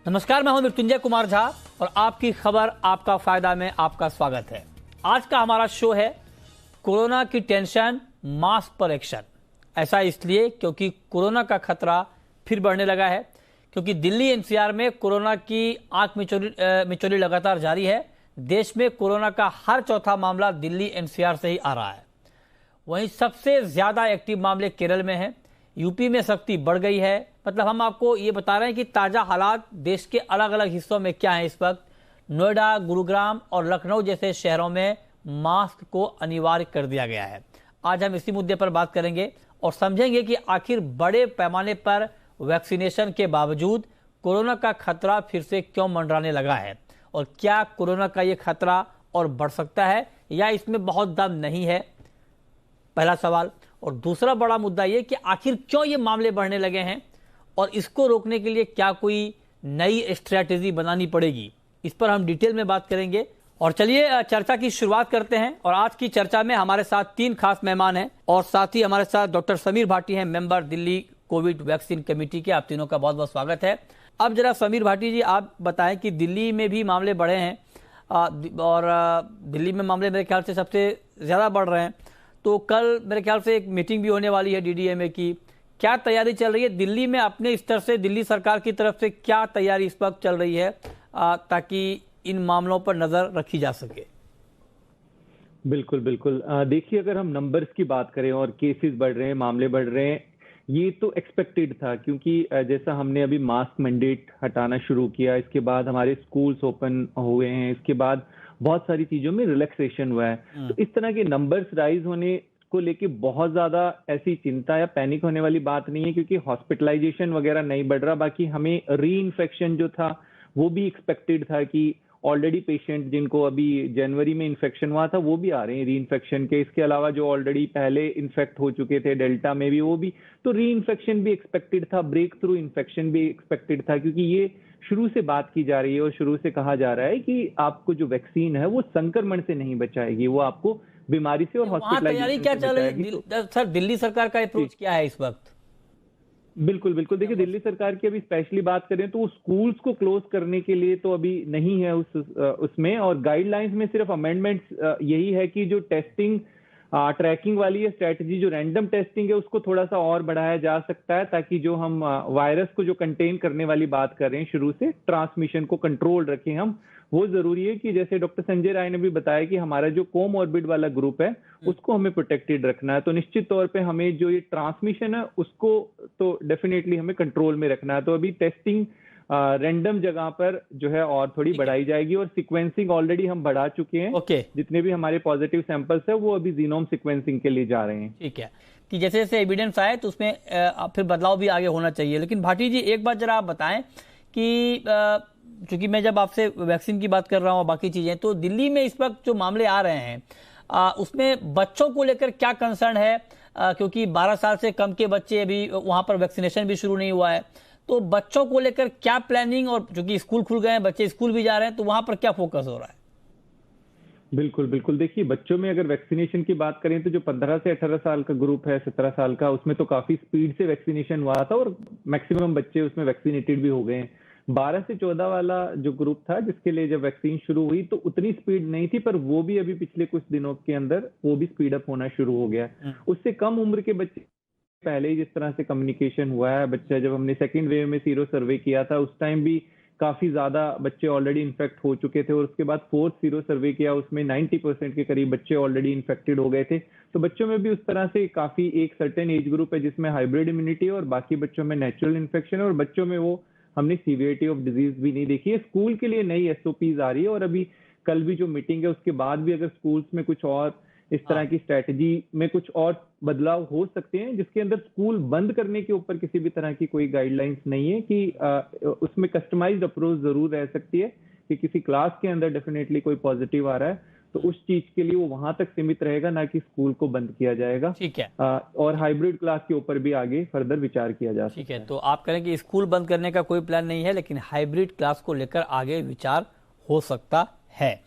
नमस्कार, मैं हूं मृत्युंजय कुमार झा और आपकी खबर आपका फायदा में आपका स्वागत है। आज का हमारा शो है कोरोना की टेंशन, मास्क पर एक्शन। ऐसा इसलिए क्योंकि कोरोना का खतरा फिर बढ़ने लगा है, क्योंकि दिल्ली एनसीआर में कोरोना की आंख मिचौली लगातार जारी है। देश में कोरोना का हर चौथा मामला दिल्ली एनसीआर से ही आ रहा है। वहीं सबसे ज्यादा एक्टिव मामले केरल में हैं। यूपी में सख्ती बढ़ गई है। मतलब हम आपको ये बता रहे हैं कि ताजा हालात देश के अलग अलग हिस्सों में क्या है। इस वक्त नोएडा, गुरुग्राम और लखनऊ जैसे शहरों में मास्क को अनिवार्य कर दिया गया है। आज हम इसी मुद्दे पर बात करेंगे और समझेंगे कि आखिर बड़े पैमाने पर वैक्सीनेशन के बावजूद कोरोना का खतरा फिर से क्यों मंडराने लगा है और क्या कोरोना का ये खतरा और बढ़ सकता है या इसमें बहुत दम नहीं है, पहला सवाल। और दूसरा बड़ा मुद्दा ये कि आखिर क्यों ये मामले बढ़ने लगे हैं और इसको रोकने के लिए क्या कोई नई स्ट्रैटेजी बनानी पड़ेगी, इस पर हम डिटेल में बात करेंगे। और चलिए चर्चा की शुरुआत करते हैं। और आज की चर्चा में हमारे साथ तीन खास मेहमान हैं और साथ ही हमारे साथ डॉक्टर समीर भाटी हैं, member Delhi Covid vaccine committee के। आप तीनों का बहुत बहुत स्वागत है। अब जरा समीर भाटी जी, आप बताएं कि दिल्ली में भी मामले बढ़े हैं और दिल्ली में मामले मेरे ख्याल से सबसे ज्यादा बढ़ रहे हैं। तो कल मेरे ख्याल से एक मीटिंग भी होने वाली है डीडीएमए की। क्या तैयारी चल रही है दिल्ली में? अपने स्तर से दिल्ली सरकार की तरफ से क्या तैयारी इस वक्त चल रही है ताकि इन मामलों पर नजर रखी जा सके? बिल्कुल बिल्कुल। देखिए, अगर हम नंबर्स की बात करें और केसेस बढ़ रहे हैं, मामले बढ़ रहे हैं, ये तो एक्सपेक्टेड था, क्योंकि जैसा हमने अभी मास्क मैंडेट हटाना शुरू किया, इसके बाद हमारे स्कूल्स ओपन हुए हैं, इसके बाद बहुत सारी चीजों में रिलैक्सेशन हुआ है। तो इस तरह के नंबर्स राइज होने को लेके बहुत ज्यादा ऐसी चिंता या पैनिक होने वाली बात नहीं है, क्योंकि हॉस्पिटलाइजेशन वगैरह नहीं बढ़ रहा। बाकी हमें री इन्फेक्शन जो था वो भी एक्सपेक्टेड था कि ऑलरेडी पेशेंट जिनको अभी जनवरी में इन्फेक्शन हुआ था वो भी आ रहे हैं री इन्फेक्शन के। इसके अलावा जो ऑलरेडी पहले इन्फेक्ट हो चुके थे डेल्टा में भी, वो भी, तो री इन्फेक्शन भी एक्सपेक्टेड था, ब्रेक थ्रू इन्फेक्शन भी एक्सपेक्टेड था, क्योंकि ये शुरू से बात की जा रही है और शुरू से कहा जा रहा है कि आपको जो वैक्सीन है वो संक्रमण से नहीं बचाएगी, वो आपको बीमारी से और हॉस्पिटलाइजेशन क्या चल रही है? सर, दिल्ली सरकार का अप्रोच क्या है इस वक्त? बिल्कुल बिल्कुल। देखिए, दिल्ली सरकार की अभी स्पेशली बात करें तो वो स्कूल्स को क्लोज करने के लिए तो अभी नहीं है उसमें, और गाइडलाइंस में सिर्फ अमेंडमेंट्स यही है कि जो टेस्टिंग ट्रैकिंग वाली स्ट्रेटजी, जो रैंडम टेस्टिंग है, उसको थोड़ा सा और बढ़ाया जा सकता है, ताकि जो हम वायरस को जो कंटेन करने वाली बात कर रहे हैं, शुरू से ट्रांसमिशन को कंट्रोल रखें हम। वो जरूरी है कि जैसे डॉक्टर संजय राय ने भी बताया कि हमारा जो कोमॉर्बिड वाला ग्रुप है उसको हमें प्रोटेक्टेड रखना है। तो निश्चित तौर पे हमें जो ये ट्रांसमिशन है उसको तो डेफिनेटली हमें कंट्रोल में रखना है। तो अभी टेस्टिंग रैंडम जगह पर जो है और थोड़ी बढ़ाई जाएगी, और सीक्वेंसिंग ऑलरेडी हम बढ़ा चुके हैं। जितने भी हमारे पॉजिटिव सैंपल्स है वो अभी जीनोम सीक्वेंसिंग के लिए जा रहे हैं। ठीक है, कि जैसे जैसे एविडेंस आए तो उसमें फिर बदलाव भी आगे होना चाहिए। लेकिन भाटी जी, एक बात जरा आप बताएं कि चूंकि मैं जब आपसे वैक्सीन की बात कर रहा हूँ बाकी चीजें, तो दिल्ली में इस वक्त जो मामले आ रहे हैं उसमें बच्चों को लेकर क्या कंसर्न है? क्योंकि 12 साल से कम के बच्चे, अभी वहां पर वैक्सीनेशन भी शुरू नहीं हुआ है, तो बच्चों को लेकर क्या प्लानिंग? और चूंकि स्कूल खुल गए हैं, बच्चे स्कूल भी जा रहे हैं, तो वहां पर क्या फोकस हो रहा है? बिल्कुल बिल्कुल। देखिए, बच्चों में अगर वैक्सीनेशन की बात करें तो जो 15 से 18 साल का ग्रुप है, 17 साल का, उसमें तो काफी स्पीड से वैक्सीनेशन हुआ था और मैक्सिमम बच्चे उसमें वैक्सीनेटेड भी हो गए हैं। 12 से 14 वाला जो ग्रुप था, जिसके लिए जब वैक्सीन शुरू हुई तो उतनी स्पीड नहीं थी, पर वो भी अभी पिछले कुछ दिनों के अंदर वो भी स्पीड अप होना शुरू हो गया। उससे कम उम्र के बच्चे पहले ही जिस तरह से कम्युनिकेशन हुआ है, बच्चा जब हमने सेकेंड वेव में सीरो सर्वे किया था उस टाइम भी काफी ज्यादा बच्चे ऑलरेडी इन्फेक्ट हो चुके थे, और उसके बाद फोर्थ सीरो सर्वे किया, उसमें 90% के करीब बच्चे ऑलरेडी इन्फेक्टेड हो गए थे। तो बच्चों में भी उस तरह से काफी एक सर्टेन एज ग्रुप है जिसमें हाइब्रिड इम्यूनिटी और बाकी बच्चों में नेचुरल इन्फेक्शन है, और बच्चों में वो हमने सीवियरिटी ऑफ डिजीज भी नहीं देखी है। स्कूल के लिए नई एसओपीज आ रही है, और अभी कल भी जो मीटिंग है उसके बाद भी अगर स्कूल्स में कुछ और इस तरह की स्ट्रैटेजी में कुछ और बदलाव हो सकते हैं, जिसके अंदर स्कूल बंद करने के ऊपर किसी भी तरह की कोई गाइडलाइंस नहीं है, कि उसमें कस्टमाइज्ड अप्रोच जरूर रह सकती है कि किसी क्लास के अंदर डेफिनेटली कोई पॉजिटिव आ रहा है तो उस चीज के लिए वो वहां तक सीमित रहेगा, ना कि स्कूल को बंद किया जाएगा। ठीक है। और हाइब्रिड क्लास के ऊपर भी आगे फर्दर विचार किया जा सकता है। ठीक है, तो आप कह रहे हैं कि स्कूल बंद करने का कोई प्लान नहीं है, लेकिन हाइब्रिड क्लास को लेकर आगे विचार हो सकता है।